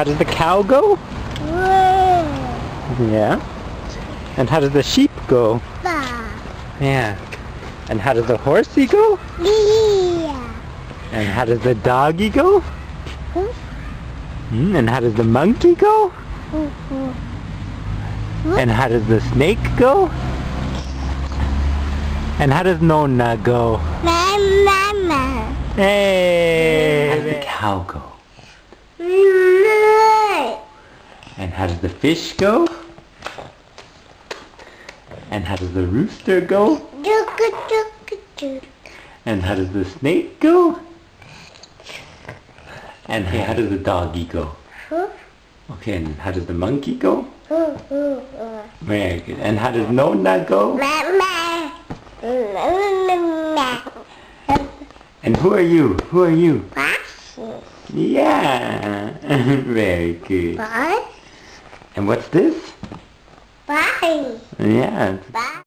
how does the cow go? Yeah. And how does the sheep go? Yeah. And how does the horsey go? And how does the doggy go? And how does the monkey go? And how does the snake go? And how does Nona go? Hey! How does the cow go? And how does the fish go? And how does the rooster go? And how does the snake go? And how does the doggy go? Okay, and how does the monkey go? Very good. And how does Nona go? And who are you? Who are you? Yeah. Very good. And what's this? Yeah.